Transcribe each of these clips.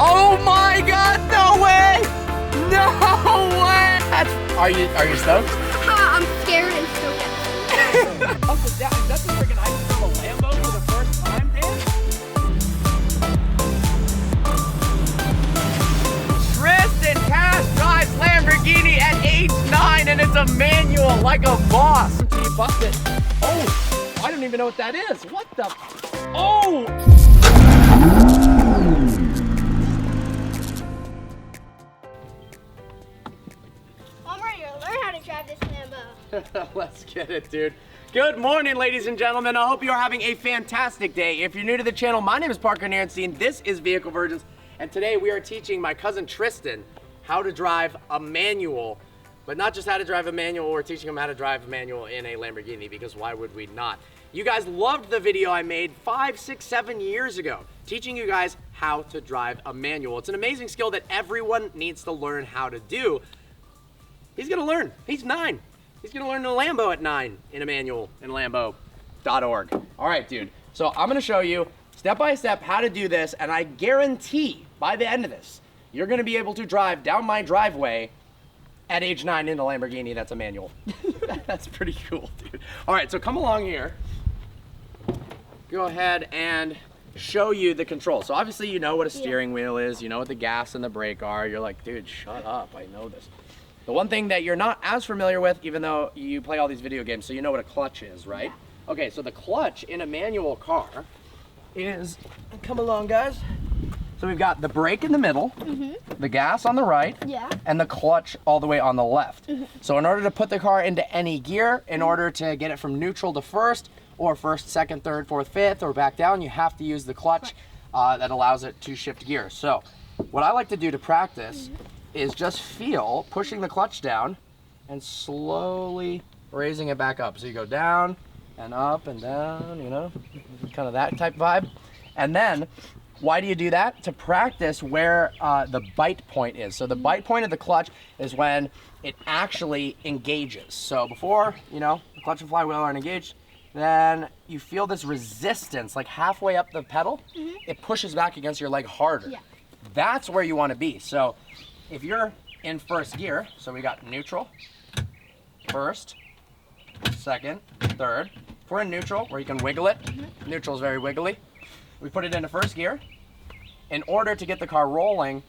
Oh my God, no way! No way! Are you stoked? I'm scared and stoked. Uncle Dad, that's a freaking ice from a Lambo for the first time, man? Tristan Cash drives Lamborghini at age 9 and it's a manual like a boss. You busted. Oh, I don't even know what that is. What the? Oh! I'm ready to learn how to drive this Lambo. Let's get it, dude. Good morning, ladies and gentlemen. I hope you are having a fantastic day. If you're new to the channel, my name is Parker Narenstein. This is Vehicle Virgins, and today we are teaching my cousin Tristan how to drive a manual. But not just how to drive a manual, we're teaching him how to drive a manual in a Lamborghini, because why would we not? You guys loved the video I made 5, 6, 7 years ago, teaching you guys how to drive a manual. It's an amazing skill that everyone needs to learn how to do. He's gonna learn. He's 9. He's gonna learn a Lambo at 9 in a manual in Lambo.org. All right, dude. So I'm gonna show you step by step how to do this, and I guarantee by the end of this, you're gonna be able to drive down my driveway at age 9 in a Lamborghini that's a manual. That's pretty cool, dude. All right, so come along here. Go ahead and show you the controls. So obviously you know what a steering wheel is, you know what the gas and the brake are. You're like, dude, shut up, I know this. The one thing that you're not as familiar with, even though you play all these video games, so you know what a clutch is, right? Yeah. Okay, so the clutch in a manual car is, come along guys. So we've got the brake in the middle, the gas on the right, and the clutch all the way on the left. So in order to put the car into any gear, in order to get it from neutral to first, or first, second, third, fourth, fifth, or back down, you have to use the clutch that allows it to shift gears. So what I like to do to practice is just feel pushing the clutch down and slowly raising it back up. So you go down and up and down, you know, kind of that type vibe. And then, why do you do that? To practice where the bite point is. So the bite point of the clutch is when it actually engages. So before, you know, the clutch and flywheel are engaged, then you feel this resistance, like halfway up the pedal, it pushes back against your leg harder. Yeah. That's where you want to be. So if you're in first gear, so we got neutral, first, second, third. If we're in neutral, where you can wiggle it, neutral is very wiggly. We put it into first gear. In order to get the car rolling,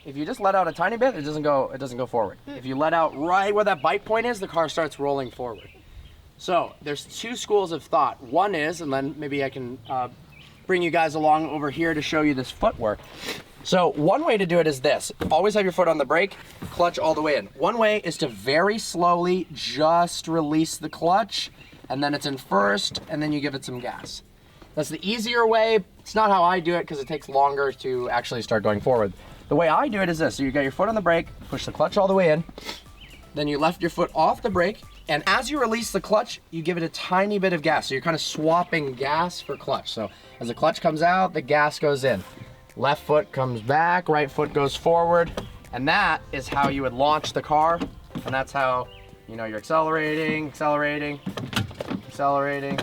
if you just let out a tiny bit, it doesn't go forward. If you let out right where that bite point is, the car starts rolling forward. So there's 2 schools of thought. One is, and then maybe I can bring you guys along over here to show you this footwork. So one way to do it is this. Always have your foot on the brake, clutch all the way in. One way is to very slowly just release the clutch, and then it's in first, and then you give it some gas. That's the easier way. It's not how I do it because it takes longer to actually start going forward. The way I do it is this. So you got your foot on the brake, push the clutch all the way in, then you left your foot off the brake, and as you release the clutch, you give it a tiny bit of gas. So you're kind of swapping gas for clutch. So as the clutch comes out, the gas goes in. Left foot comes back, right foot goes forward, and that is how you would launch the car, and that's how, you know, you're accelerating, accelerating, accelerating.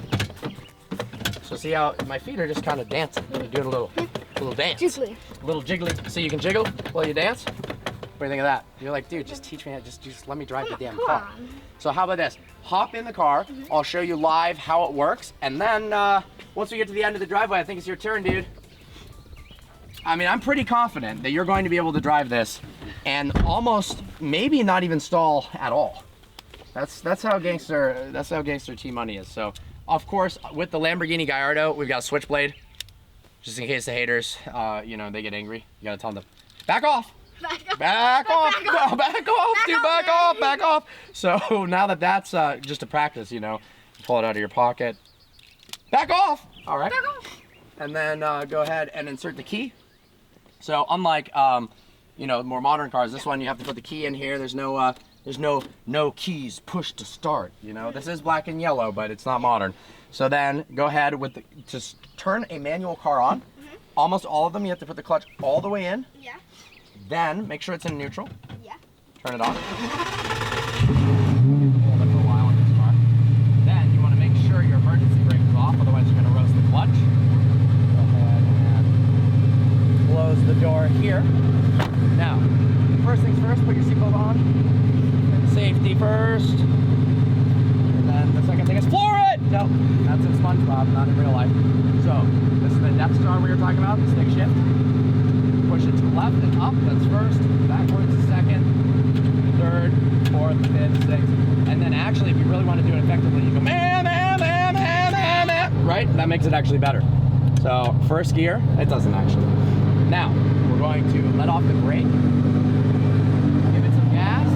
So see how my feet are just kind of dancing. You're doing a little dance. Jiggly. A little jiggly. So you can jiggle while you dance? What do you think of that? You're like, dude, just teach me, just let me drive the damn car. So how about this? Hop in the car, I'll show you live how it works, and then once we get to the end of the driveway, I think it's your turn, dude. I mean, I'm pretty confident that you're going to be able to drive this and almost maybe not even stall at all. That's how gangster T-Money is. So of course, with the Lamborghini Gallardo, we've got a switchblade, just in case the haters, you know, they get angry. You gotta tell them to back off. Back off, dude, back off. So now that that's just a practice, you know, pull it out of your pocket. Back off, all right. Back off. And then go ahead and insert the key. So unlike, you know, more modern cars, this one you have to put the key in here. There's no keys push to start. You know, this is black and yellow, but it's not modern. So then go ahead with just turn a manual car on. Almost all of them, you have to put the clutch all the way in. Yeah. Then make sure it's in neutral. Yeah. Turn it on. Hold it for a while in this car. Then you want to make sure your emergency brake is off, otherwise you're going to roast the clutch. Go ahead and close the door here. Now, first things first, put your seatbelt on. And safety first. And then the second thing is floor it! No, that's in SpongeBob, not in real life. So, this is the Death Star we were talking about, the stick shift. Push it to the left and up, that's first. Backwards, second. Third, fourth, fifth, sixth. And then actually, if you really want to do it effectively, you go, right? That makes it actually better. So, first gear, it doesn't actually. Now, we're going to let off the brake. Give it some gas.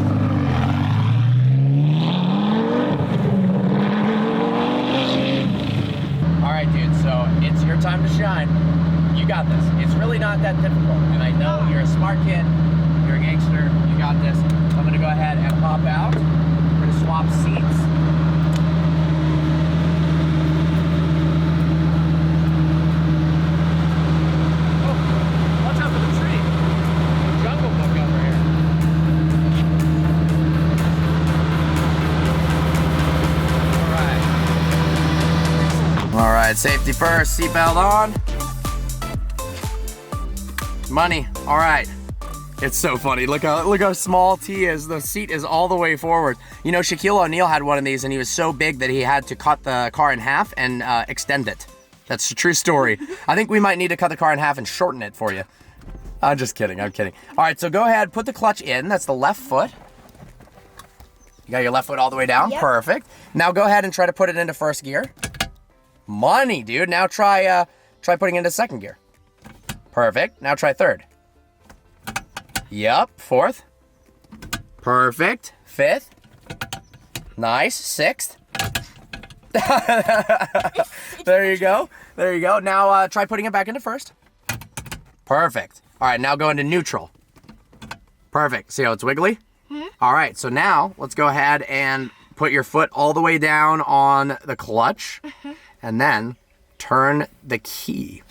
All right, dude, so it's your time to shine. You got this. It's really not that difficult. And I know you're a smart kid, you're a gangster, you got this. So I'm gonna go ahead and hop out. We're gonna swap seats. All right, safety first, seatbelt on. Money, all right. It's so funny, look how small T is. The seat is all the way forward. You know, Shaquille O'Neal had one of these and he was so big that he had to cut the car in half and extend it. That's a true story. I think we might need to cut the car in half and shorten it for you. I'm just kidding, I'm kidding. All right, so go ahead, put the clutch in. That's the left foot. You got your left foot all the way down, yep. Perfect. Now go ahead and try to put it into first gear. Money, dude. Now try putting it into second gear. Perfect. Now try third. Yep. Fourth. Perfect. Fifth. Nice. Sixth. There you go. There you go. Now try putting it back into first. Perfect. All right. Now go into neutral. Perfect. See how it's wiggly? Mm-hmm. All right. So now let's go ahead and put your foot all the way down on the clutch. Mm-hmm. And then turn the key.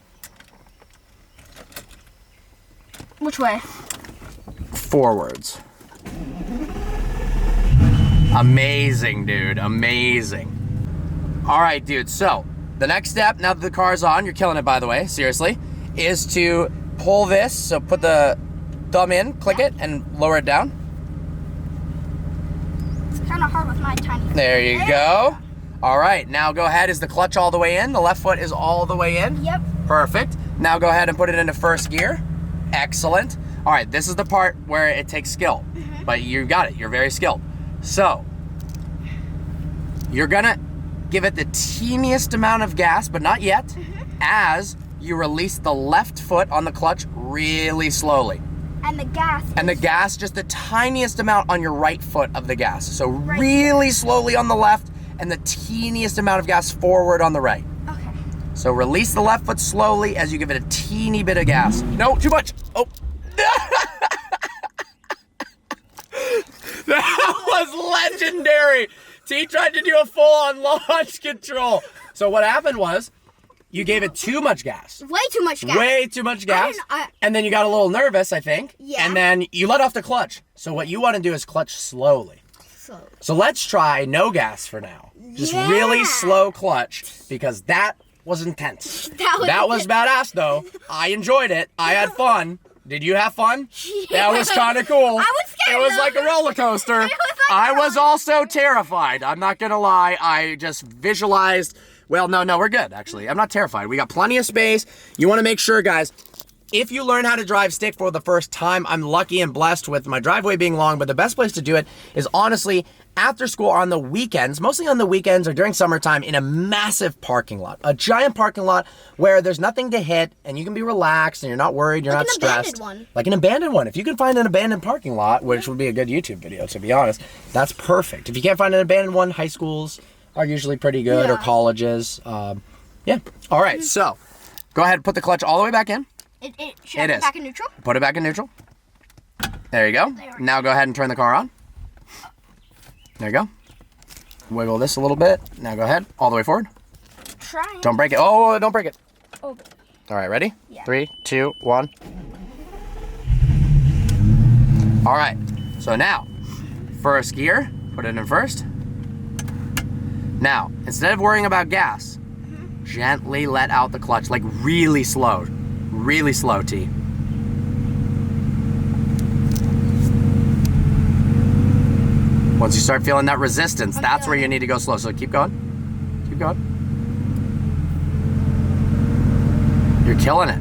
Which way? Forwards. Amazing, dude. Amazing. All right, dude. So the next step, now that the car's on, you're killing it, by the way, seriously, is to pull this. So put the thumb in, click it, and lower it down. It's kind of hard with my tiny. There you go. All right, now go ahead. Is the clutch all the way in? The left foot is all the way in? Yep. Perfect. Now go ahead and put it into first gear. Excellent. All right, this is the part where it takes skill, but you got it. You're very skilled. So you're gonna give it the teeniest amount of gas, but not yet, as you release the left foot on the clutch really slowly. And the gas. And the gas, just the tiniest amount on your right foot of the gas. So really slowly on the left, and the teeniest amount of gas forward on the right. Okay. So release the left foot slowly as you give it a teeny bit of gas. No, too much. Oh. That was legendary. T tried to do a full-on launch control. So what happened was, you gave it too much gas. Way too much gas. Way too much gas. And then you got a little nervous, I think. Yeah. And then you let off the clutch. So what you want to do is clutch slowly. So let's try no gas for now. Just really slow clutch, because that was intense. That was badass though. I enjoyed it. I had fun. Did you have fun? Yeah. That was kind of cool. I was scared. It was like a roller coaster. I was also terrified. I'm not gonna lie. I just visualized. Well, no, we're good actually. I'm not terrified. We got plenty of space. You want to make sure, guys, if you learn how to drive stick for the first time, I'm lucky and blessed with my driveway being long, but the best place to do it is honestly after school or on the weekends, mostly on the weekends or during summertime, in a massive parking lot, a giant parking lot where there's nothing to hit and you can be relaxed and you're not worried, you're not stressed. Like an abandoned one. If you can find an abandoned parking lot, which would be a good YouTube video, to be honest, that's perfect. If you can't find an abandoned one, high schools are usually pretty good, or colleges. Yeah. All right, so go ahead and put the clutch all the way back in. Should I put it back in neutral? Put it back in neutral. There you go. Now go ahead and turn the car on. There you go. Wiggle this a little bit. Now go ahead, all the way forward. Trying. Don't break it. Oh, don't break it. Oh. All right, ready? Yeah. 3, 2, 1. All right, so now, first gear, put it in first. Now, instead of worrying about gas, gently let out the clutch, like really slow, T. Once you start feeling that resistance, that's where you need to go slow. So keep going. Keep going. You're killing it.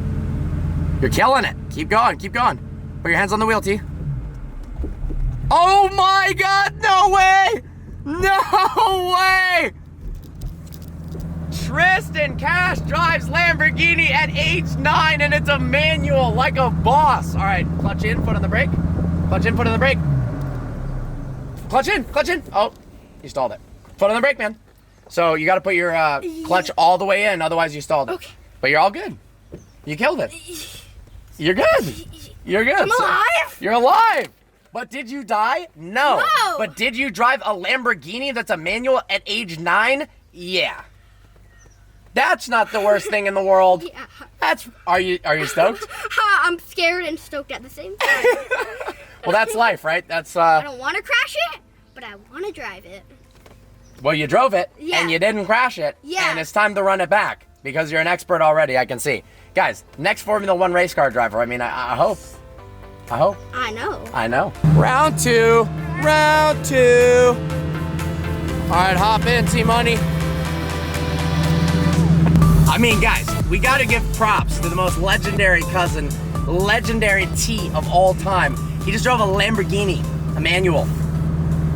You're killing it. Keep going. Keep going. Put your hands on the wheel, T. Oh my God, no way! No way! Tristan Cash drives Lamborghini at age 9 and it's a manual like a boss. All right, clutch in, foot on the brake. Clutch in, foot on the brake. Clutch in, clutch in. Oh, you stalled it. Foot on the brake, man. So you gotta put your clutch all the way in, otherwise you stalled it. Okay. But you're all good. You killed it. You're good. You're good. I'm alive? You're alive. But did you die? No. No. But did you drive a Lamborghini that's a manual at age 9? Yeah. That's not the worst thing in the world. Yeah. Are you stoked? I'm scared and stoked at the same time. Well, that's life, right? That's I don't want to crash it, but I want to drive it. Well, you drove it Yeah. and you didn't crash it. Yeah. And it's time to run it back because you're an expert already, I can see. Guys, next Formula 1 race car driver. I mean, I hope. I hope. I know. I know. Round 2. Round 2. All right, hop in, T-Money. I mean, guys, we got to give props to the most legendary cousin, legendary T of all time. He just drove a Lamborghini, a manual.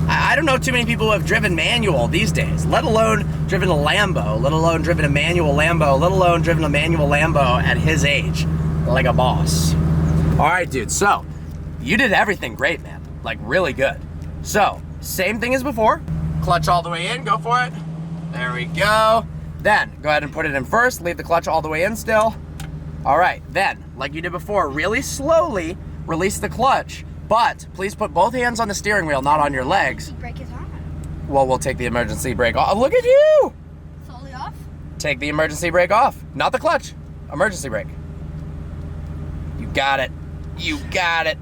I don't know too many people who have driven manual these days, let alone driven a Lambo, let alone driven a manual Lambo, let alone driven a manual Lambo at his age, like a boss. All right, dude, so you did everything great, man, like really good. So, same thing as before, clutch all the way in, go for it. There we go. Then, go ahead and put it in first, leave the clutch all the way in still. All right, then, like you did before, really slowly release the clutch, but please put both hands on the steering wheel, not on your legs. The brake is on. Well, we'll take the emergency brake off. Look at you! Slowly off. Take the emergency brake off, not the clutch, emergency brake. You got it. You got it.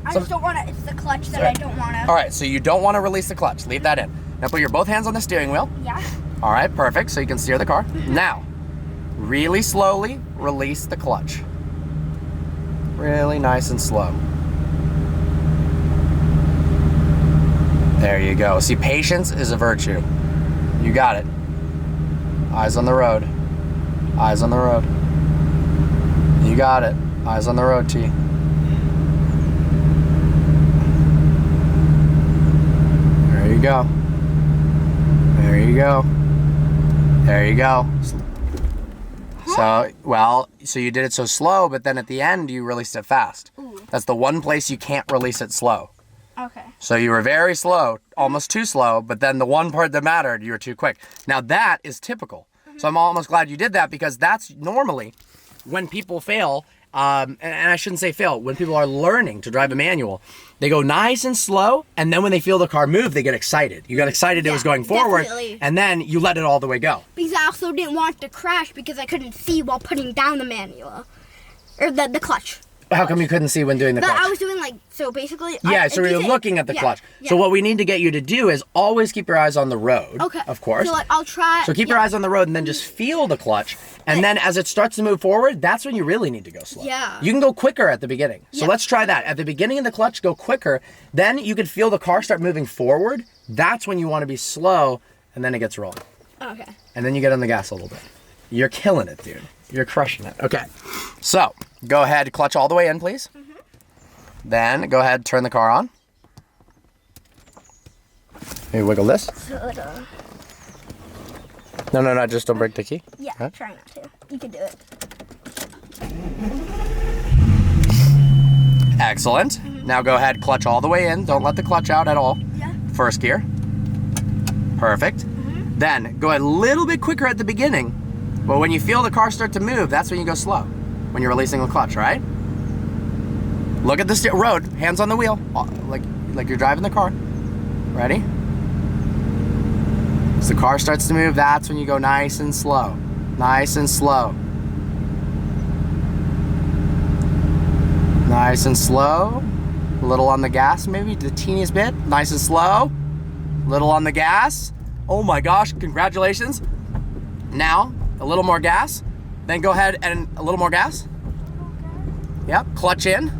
I just don't want to. It's the clutch that I don't want to. All right, so you don't want to release the clutch. Leave that in. Now put your both hands on the steering wheel. Yeah. All right, perfect. So you can steer the car. Now, really slowly release the clutch. Really nice and slow. There you go. See, patience is a virtue. You got it. Eyes on the road. Eyes on the road. You got it. Eyes on the road, T. There you go. There you go. There you go. So, well, so you did it so slow, but then at the end you released it fast. Ooh. That's the one place you can't release it slow. Okay. So you were very slow, almost too slow, but then the one part that mattered, you were too quick. Now that is typical. So I'm almost glad you did that because that's normally when people fail, and I shouldn't say fail, when people are learning to drive a manual, they go nice and slow, and then when they feel the car move, they get excited. You got excited it was going forward, definitely. and then you let it all the way go. Because I also didn't want it to crash because I couldn't see while putting down the manual. Or the clutch. How come you couldn't see when doing the But clutch? I was doing like, so basically. Yeah, so you're looking at the clutch. Yeah. So what we need to get you to do is always keep your eyes on the road. Okay. Of course. So like, I'll try. So keep your eyes on the road and then just feel the clutch. And then as it starts to move forward, that's when you really need to go slow. Yeah. You can go quicker at the beginning. So Yeah. let's try that. At the beginning of the clutch, go quicker. Then you could feel the car start moving forward. That's when you want to be slow, and then it gets rolling. Okay. And then you get on the gas a little bit. You're killing it, dude. You're crushing it. Okay. So go ahead, clutch all the way in, please. Then go ahead, turn the car on. Maybe wiggle this. No, just don't break the key. Yeah, Huh? try not to. You can do it. Excellent. Now go ahead, clutch all the way in. Don't let the clutch out at all. Yeah. First gear. Perfect. Then go ahead a little bit quicker at the beginning, but when you feel the car start to move, that's when you go slow, when you're releasing the clutch, right? Look at the road, hands on the wheel, like you're driving the car. Ready? As the car starts to move, that's when you go nice and slow. Nice and slow. Nice and slow. A little on the gas, maybe the teeniest bit. Nice and slow. Little on the gas. Oh my gosh, congratulations. Now, a little more gas. Then go ahead and a little more gas. Yep, clutch in.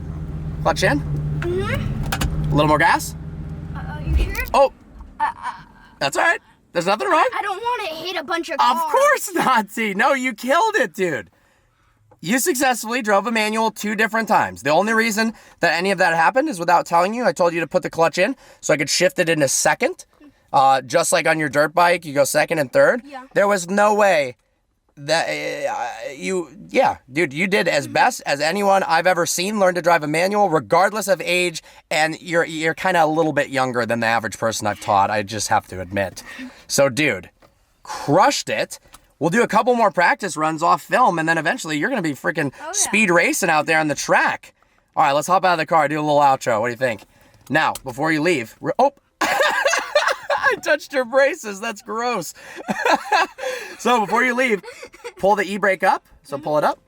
Clutch in. A little more gas. You sure? Oh, That's all right. There's nothing wrong. I don't want to hit a bunch of cars. Of course not, T. No, you killed it, dude. You successfully drove a manual 2 different times. The only reason that any of that happened is without telling you. I told you to put the clutch in so I could shift it into second. Just like on your dirt bike, you go second and third. Yeah. There was no way that dude, you did as best as anyone I've ever seen learn to drive a manual, regardless of age, and you're kind of a little bit younger than the average person I've taught, I just have to admit. So, dude, crushed it. We'll do a couple more practice runs off film, and then eventually you're going to be freaking speed racing out there on the track. All right, let's hop out of the car, do a little outro. What do you think? Now, before you leave, I touched your braces. That's gross. So before you leave, pull the e-brake up. So pull it up.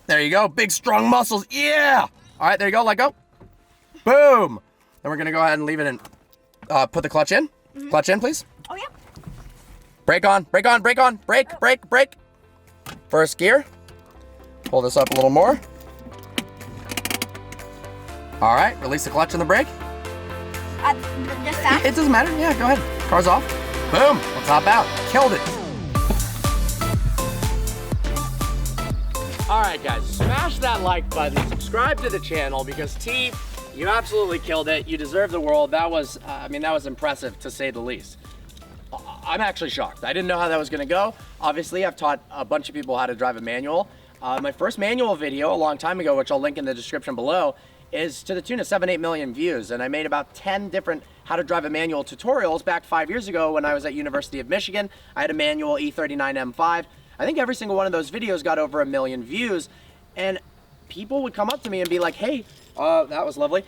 There you go. Big, strong muscles. Yeah. All right, there you go. Let go. Boom. Then we're going to go ahead and leave it in. Put the clutch in. Clutch in, please. Oh, yeah. Brake on, brake on, brake on, brake, brake, brake. First gear. Pull this up a little more. All right, release the clutch and the brake. Just that? It doesn't matter, yeah, go ahead. Car's off. Boom, let's hop out. Killed it. All right, guys, smash that like button, subscribe to the channel because T, you absolutely killed it. You deserve the world. That was, that was impressive to say the least. I'm actually shocked. I didn't know how that was gonna go. Obviously, I've taught a bunch of people how to drive a manual. My first manual video a long time ago, which I'll link in the description below, is to the tune of 7-8 million views. And I made about 10 different how to drive a manual tutorials back 5 years ago when I was at University of Michigan. I had a manual E39 M5. I think every single one of those videos got over 1 million views. And people would come up to me and be like, hey, that was lovely.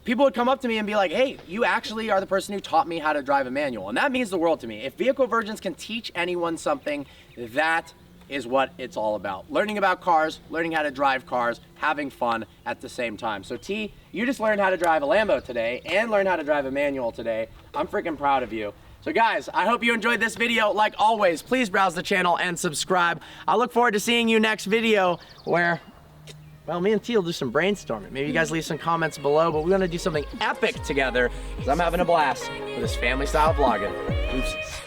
People would come up to me and be like, hey, you actually are the person who taught me how to drive a manual. And that means the world to me. If Vehicle Virgins can teach anyone something, that is what it's all about. Learning about cars, learning how to drive cars, having fun at the same time. So T, you just learned how to drive a Lambo today and learned how to drive a manual today. I'm freaking proud of you. So guys, I hope you enjoyed this video. Like always, please browse the channel and subscribe. I look forward to seeing you next video where, well, me and T will do some brainstorming. Maybe you guys leave some comments below, but we're gonna do something epic together because I'm having a blast with this family style vlogging. Oopsies.